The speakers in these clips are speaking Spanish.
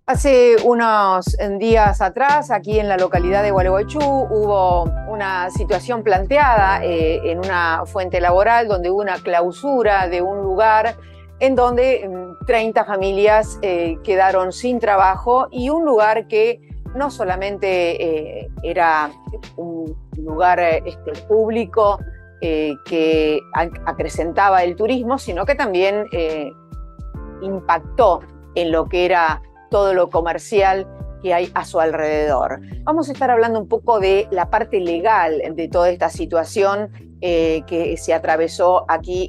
Hace unos días atrás, aquí en la localidad de Gualeguaychú, hubo una situación planteada en una fuente laboral donde hubo una clausura de un lugar en donde 30 familias quedaron sin trabajo y un lugar que no solamente era un lugar público que acrecentaba el turismo, sino que también impactó en lo que era todo lo comercial que hay a su alrededor. Vamos a estar hablando un poco de la parte legal de toda esta situación que se atravesó aquí,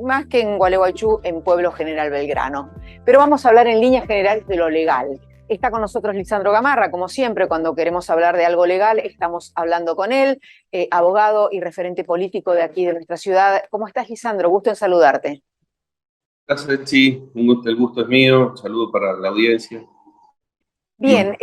más que en Gualeguaychú, en Pueblo General Belgrano. Pero vamos a hablar en líneas generales de lo legal. Está con nosotros Lisandro Gamarra, como siempre, cuando queremos hablar de algo legal, estamos hablando con él, abogado y referente político de aquí de nuestra ciudad. ¿Cómo estás, Lisandro? Gusto en saludarte. Gracias, Betsy. El gusto es mío. Un saludo para la audiencia. Bien,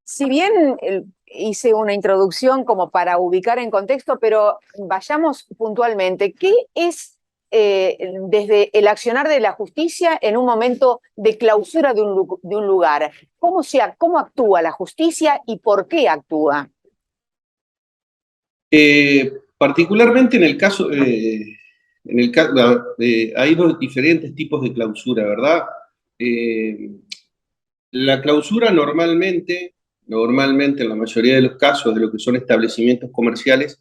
si bien hice una introducción como para ubicar en contexto, pero vayamos puntualmente. ¿Qué es desde el accionar de la justicia en un momento de clausura de un lugar? ¿Cómo actúa la justicia y por qué actúa? Particularmente en el caso, hay dos diferentes tipos de clausura, ¿verdad? Eh, la clausura normalmente en la mayoría de los casos de lo que son establecimientos comerciales,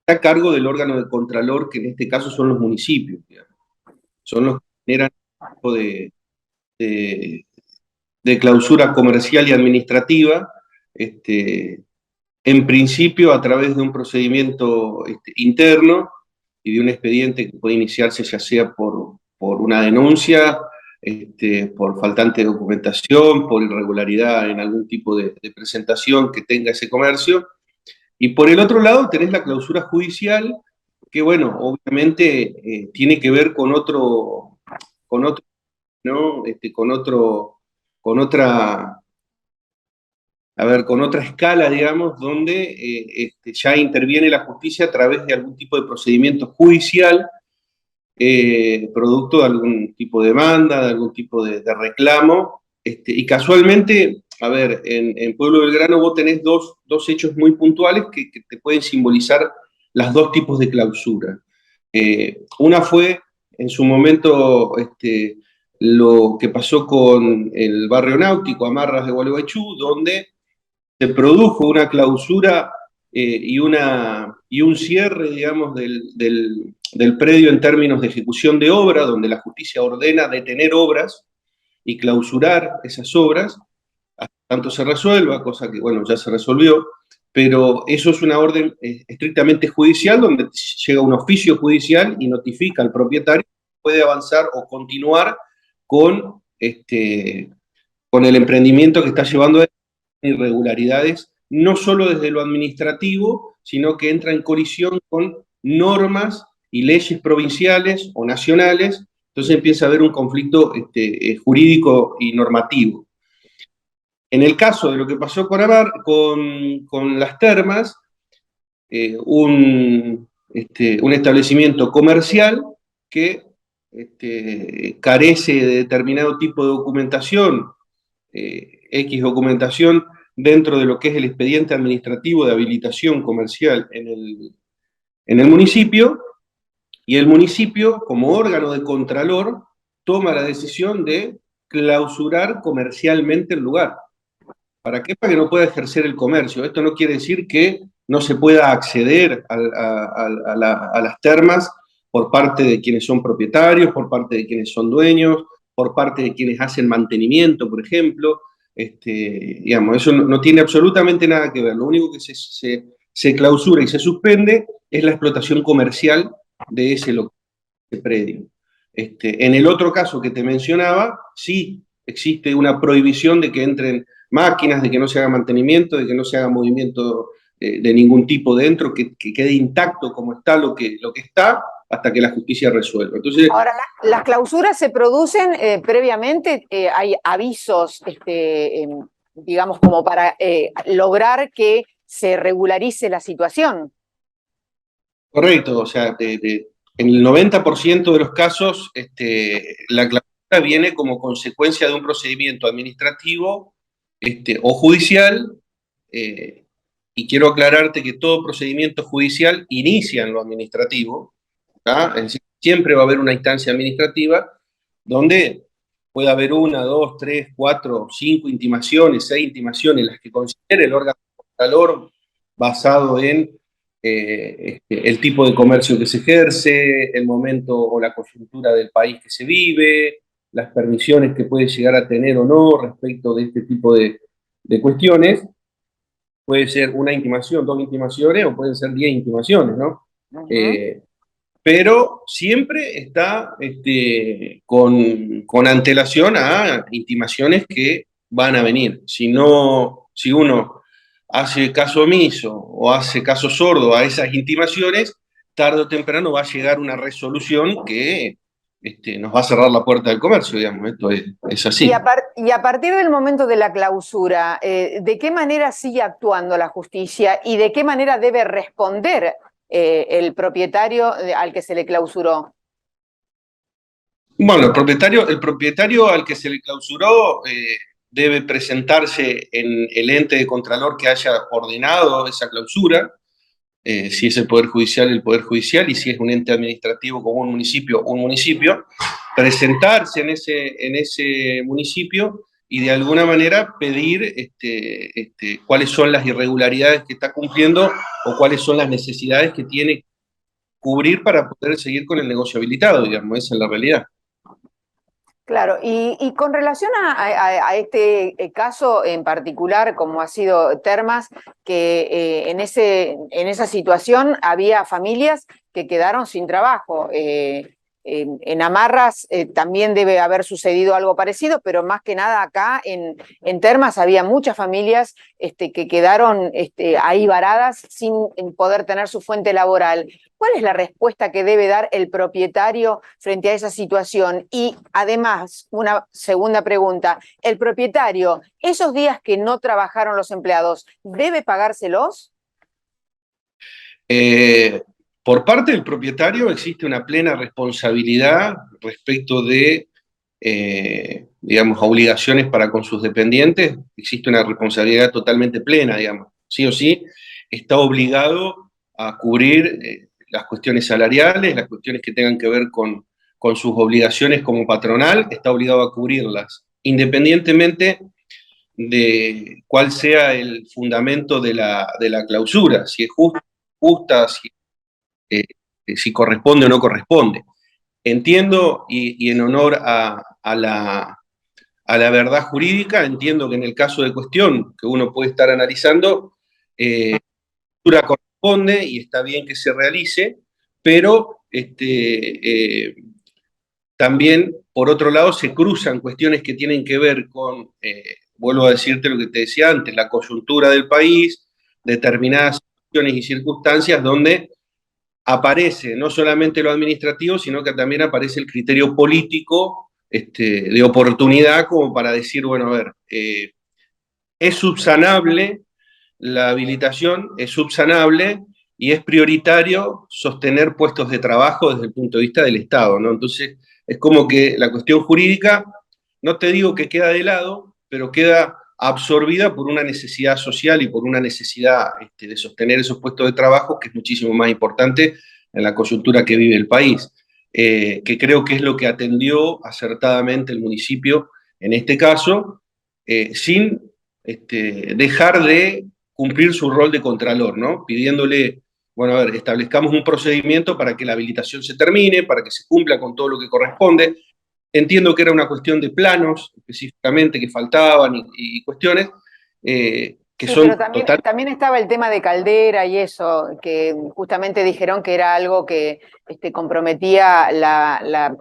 está a cargo del órgano de contralor, que en este caso son los municipios, digamos. Son los que generan el tipo de clausura comercial y administrativa, en principio a través de un procedimiento interno y de un expediente que puede iniciarse ya sea por una denuncia, por faltante de documentación, por irregularidad en algún tipo de presentación que tenga ese comercio. Y por el otro lado tenés la clausura judicial, que bueno, obviamente tiene que ver con otro, ¿no? Con otra con otra escala, digamos, donde ya interviene la justicia a través de algún tipo de procedimiento judicial, producto de algún tipo de demanda, de algún tipo de reclamo. Y casualmente, a ver, en Pueblo Belgrano vos tenés dos hechos muy puntuales que te pueden simbolizar las dos tipos de clausura. Una fue en su momento lo que pasó con el barrio náutico Amarras de Gualeguaychú, donde se produjo una clausura y un cierre, digamos, del predio en términos de ejecución de obra, donde la justicia ordena detener obras y clausurar esas obras, hasta tanto se resuelva, cosa que, bueno, ya se resolvió, pero eso es una orden estrictamente judicial, donde llega un oficio judicial y notifica al propietario que puede avanzar o continuar con, con el emprendimiento que está llevando irregularidades, no solo desde lo administrativo, sino que entra en colisión con normas y leyes provinciales o nacionales, entonces empieza a haber un conflicto jurídico y normativo. En el caso de lo que pasó con las termas, un establecimiento comercial que carece de determinado tipo de documentación, X documentación dentro de lo que es el expediente administrativo de habilitación comercial en el municipio, y el municipio, como órgano de contralor, toma la decisión de clausurar comercialmente el lugar. ¿Para qué? Para que no pueda ejercer el comercio. Esto no quiere decir que no se pueda acceder a las termas por parte de quienes son propietarios, por parte de quienes son dueños, por parte de quienes hacen mantenimiento, por ejemplo. Digamos, eso no tiene absolutamente nada que ver. Lo único que se clausura y se suspende es la explotación comercial de ese local, de predio. En el otro caso que te mencionaba, sí existe una prohibición de que entren máquinas, de que no se haga mantenimiento, de que no se haga movimiento de ningún tipo dentro, que quede intacto como está lo que está, hasta que la justicia resuelva. Entonces, Ahora, las clausuras se producen previamente, hay avisos, digamos, como para lograr que se regularice la situación. correcto, o sea, en el 90% de los casos, la clausura viene como consecuencia de un procedimiento administrativo o judicial, y quiero aclararte que todo procedimiento judicial inicia en lo administrativo, ¿tá? Es decir, siempre va a haber una instancia administrativa donde puede haber una, dos, tres, cuatro, cinco intimaciones, seis intimaciones, las que considere el órgano contralor basado en el tipo de comercio que se ejerce, el momento o la coyuntura del país que se vive, las permisiones que puede llegar a tener o no respecto de este tipo de cuestiones. Puede ser una intimación, dos intimaciones o pueden ser 10 intimaciones, ¿no? Pero siempre está con antelación a intimaciones que van a venir. Si no, si uno hace caso omiso o hace caso sordo a esas intimaciones, tarde o temprano va a llegar una resolución que nos va a cerrar la puerta del comercio, digamos. Esto es así. Y a partir del momento de la clausura, ¿de qué manera sigue actuando la justicia y de qué manera debe responder el propietario al que se le clausuró? Bueno, el propietario al que se le clausuró debe presentarse en el ente de contralor que haya ordenado esa clausura, si es el Poder Judicial, y si es un ente administrativo como un municipio, presentarse en ese municipio y de alguna manera pedir cuáles son las irregularidades que está cumpliendo o cuáles son las necesidades que tiene que cubrir para poder seguir con el negocio habilitado, digamos, esa es la realidad. Claro, y con relación a este caso en particular, como ha sido Termas, que en esa situación había familias que quedaron sin trabajo. En Amarras también debe haber sucedido algo parecido, pero más que nada acá en Termas había muchas familias que quedaron ahí varadas sin poder tener su fuente laboral. ¿Cuál es la respuesta que debe dar el propietario frente a esa situación? Y además, una segunda pregunta, ¿el propietario, esos días que no trabajaron los empleados, debe pagárselos? Por parte del propietario existe una plena responsabilidad respecto de, digamos, obligaciones para con sus dependientes. Existe una responsabilidad totalmente plena, digamos. Sí o sí, está obligado a cubrir las cuestiones salariales, las cuestiones que tengan que ver con sus obligaciones como patronal, está obligado a cubrirlas, independientemente de cuál sea el fundamento de la clausura, si es justa, eh, si corresponde o no corresponde. Entiendo, y en honor a la verdad jurídica, entiendo que en el caso de cuestión que uno puede estar analizando, la clausura corresponde y está bien que se realice, pero también, por otro lado, se cruzan cuestiones que tienen que ver con, vuelvo a decirte lo que te decía antes, la coyuntura del país, determinadas situaciones y circunstancias donde aparece no solamente lo administrativo, sino que también aparece el criterio político de oportunidad como para decir, bueno, a ver, es subsanable la habilitación, es subsanable y es prioritario sostener puestos de trabajo desde el punto de vista del Estado, ¿no? Entonces, es como que la cuestión jurídica, no te digo que queda de lado, pero queda absorbida por una necesidad social y por una necesidad de sostener esos puestos de trabajo, que es muchísimo más importante en la coyuntura que vive el país, que creo que es lo que atendió acertadamente el municipio en este caso, sin dejar de cumplir su rol de contralor, ¿no? Pidiéndole, bueno, a ver, establezcamos un procedimiento para que la habilitación se termine, para que se cumpla con todo lo que corresponde. Entiendo que era una cuestión de planos específicamente que faltaban y cuestiones que Sí, son pero también estaba el tema de Caldera y eso, que justamente dijeron que era algo que comprometía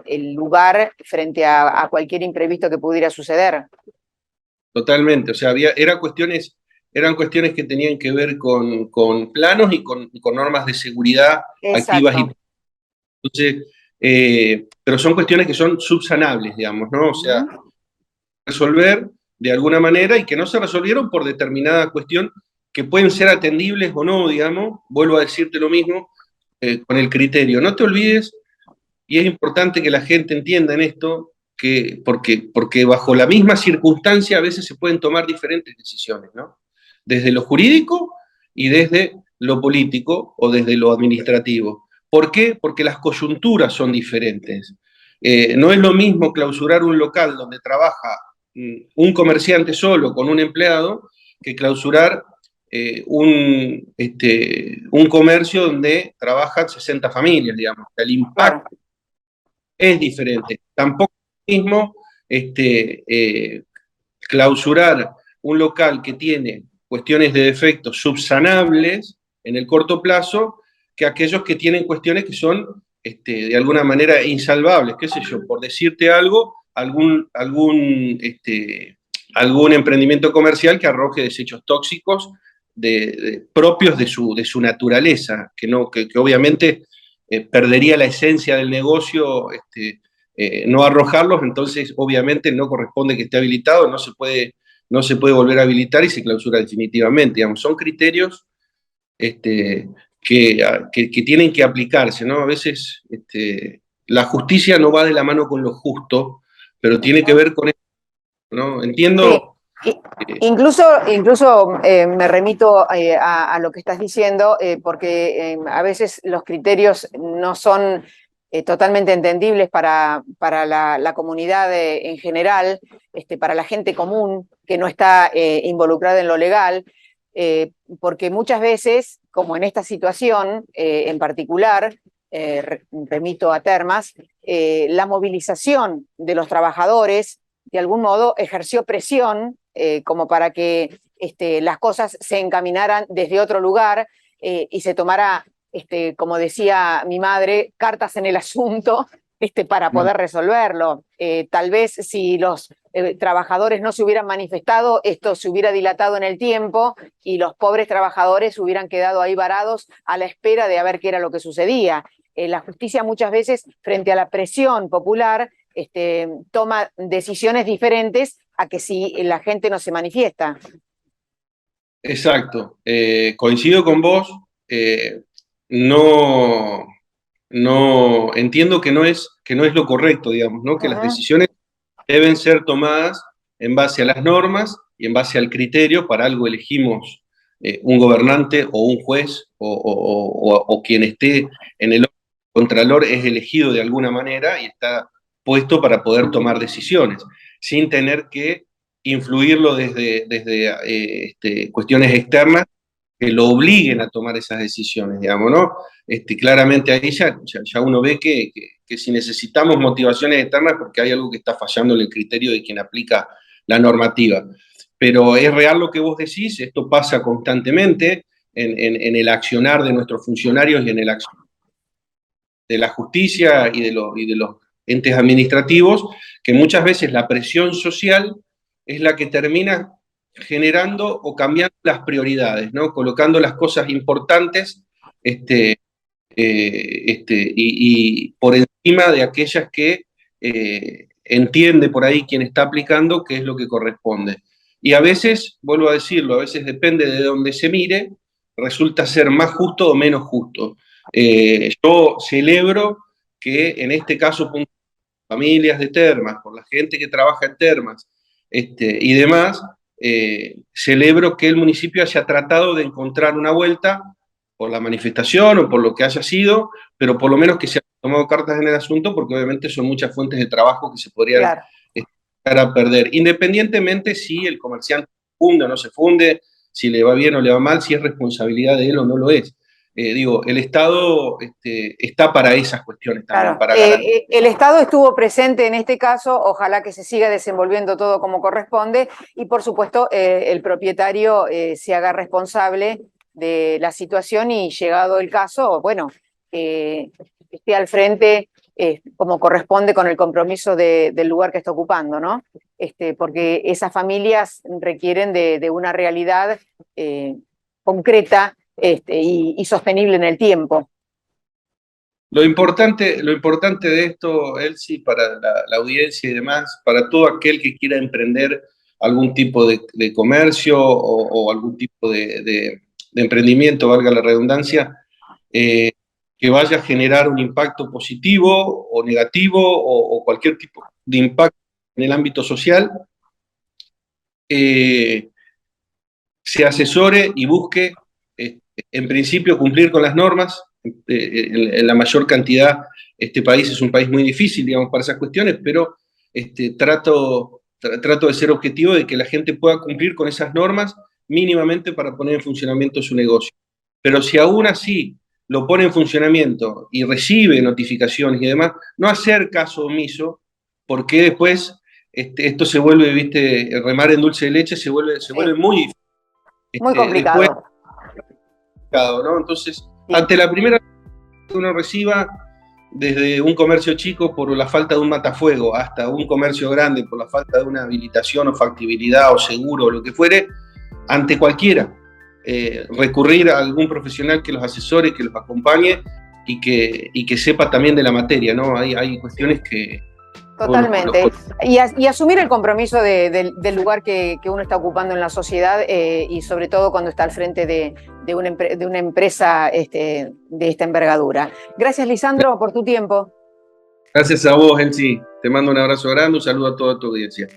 el lugar frente a cualquier imprevisto que pudiera suceder. totalmente. O sea, eran cuestiones que tenían que ver con planos y con normas de seguridad activas y Exacto. entonces, pero son cuestiones que son subsanables, digamos, ¿no? O sea, resolver de alguna manera y que no se resolvieron por determinada cuestión que pueden ser atendibles o no, digamos, vuelvo a decirte lo mismo, con el criterio. No te olvides, y es importante que la gente entienda en esto, porque bajo la misma circunstancia a veces se pueden tomar diferentes decisiones, ¿no? Desde lo jurídico y desde lo político o desde lo administrativo. ¿Por qué? Porque las coyunturas son diferentes. No es lo mismo clausurar un local donde trabaja un comerciante solo con un empleado que clausurar un comercio donde trabajan 60 familias, digamos. El impacto Claro. es diferente. Tampoco es lo mismo clausurar un local que tiene cuestiones de defectos subsanables en el corto plazo que aquellos que tienen cuestiones que son de alguna manera insalvables, qué sé yo, por decirte algo, algún emprendimiento comercial que arroje desechos tóxicos propios de su naturaleza, que obviamente perdería la esencia del negocio no arrojarlos, entonces obviamente no corresponde que esté habilitado, no se puede volver a habilitar y se clausura definitivamente. Digamos, son criterios que tienen que aplicarse, ¿no? A veces la justicia no va de la mano con lo justo, pero tiene que ver con eso, ¿no? Sí. Entiendo. Incluso me remito a lo que estás diciendo, porque a veces los criterios no son totalmente entendibles para la comunidad en general, para la gente común que no está involucrada en lo legal, porque muchas veces, como en esta situación en particular, remito a Termas, la movilización de los trabajadores de algún modo ejerció presión como para que las cosas se encaminaran desde otro lugar y se tomara, como decía mi madre, cartas en el asunto para poder resolverlo. Tal vez si los trabajadores no se hubieran manifestado, esto se hubiera dilatado en el tiempo y los pobres trabajadores hubieran quedado ahí varados a la espera de a ver qué era lo que sucedía. La justicia muchas veces, frente a la presión popular, toma decisiones diferentes a que si la gente no se manifiesta. Exacto. Coincido con vos. No, no entiendo que no es lo correcto, digamos, ¿no? Que las decisiones deben ser tomadas en base a las normas y en base al criterio. Para algo elegimos un gobernante o un juez o quien esté en el contralor es elegido de alguna manera y está puesto para poder tomar decisiones, sin tener que influirlo desde cuestiones externas que lo obliguen a tomar esas decisiones, digamos, ¿no? Claramente ahí ya uno ve que si necesitamos motivaciones externas porque hay algo que está fallando en el criterio de quien aplica la normativa. Pero es real lo que vos decís, esto pasa constantemente en el accionar de nuestros funcionarios y en el accionar de la justicia y de los entes administrativos, que muchas veces la presión social es la que termina generando o cambiando las prioridades, ¿no? Colocando las cosas importantes y por encima de aquellas que entiende por ahí quien está aplicando qué es lo que corresponde. Y a veces, vuelvo a decirlo, a veces depende de donde se mire, resulta ser más justo o menos justo. Yo celebro que en este caso, familias de Termas, por la gente que trabaja en Termas y demás, celebro que el municipio haya tratado de encontrar una vuelta por la manifestación o por lo que haya sido, pero por lo menos que se hayan tomado cartas en el asunto, porque obviamente son muchas fuentes de trabajo que se podrían Claro. llegar a perder, independientemente si el comerciante funde o no se funde, si le va bien o le va mal, si es responsabilidad de él o no lo es. Digo, el Estado está para esas cuestiones también, Claro, para garantizar. el Estado estuvo presente en este caso, ojalá que se siga desenvolviendo todo como corresponde y por supuesto el propietario se haga responsable de la situación y llegado el caso, bueno, esté al frente como corresponde con el compromiso del lugar que está ocupando, ¿no? Porque esas familias requieren de una realidad concreta y sostenible en el tiempo. Lo importante de esto, Elsie, para la audiencia y demás, para todo aquel que quiera emprender algún tipo de comercio o algún tipo de emprendimiento, valga la redundancia, que vaya a generar un impacto positivo o negativo o cualquier tipo de impacto en el ámbito social, se asesore y busque, en principio, cumplir con las normas. En la mayor cantidad, este país es un país muy difícil, digamos, para esas cuestiones, pero trato de ser objetivo de que la gente pueda cumplir con esas normas mínimamente para poner en funcionamiento su negocio. Pero si aún así lo pone en funcionamiento y recibe notificaciones y demás, no hacer caso omiso, porque después esto se vuelve, viste, remar en dulce de leche, se vuelve muy difícil. Muy Después, complicado. ¿no? Entonces, Sí. ante la primera que uno reciba, desde un comercio chico por la falta de un matafuego hasta un comercio grande por la falta de una habilitación o factibilidad o seguro o lo que fuere, ante cualquiera, recurrir a algún profesional que los asesore, que los acompañe y que sepa también de la materia, ¿no? Hay cuestiones que... Totalmente. Y asumir el compromiso del lugar que uno está ocupando en la sociedad y sobre todo cuando está al frente de una empresa de esta envergadura. Gracias, Lisandro, por tu tiempo. Gracias a vos, Elsie. Te mando un abrazo grande, un saludo a toda tu audiencia.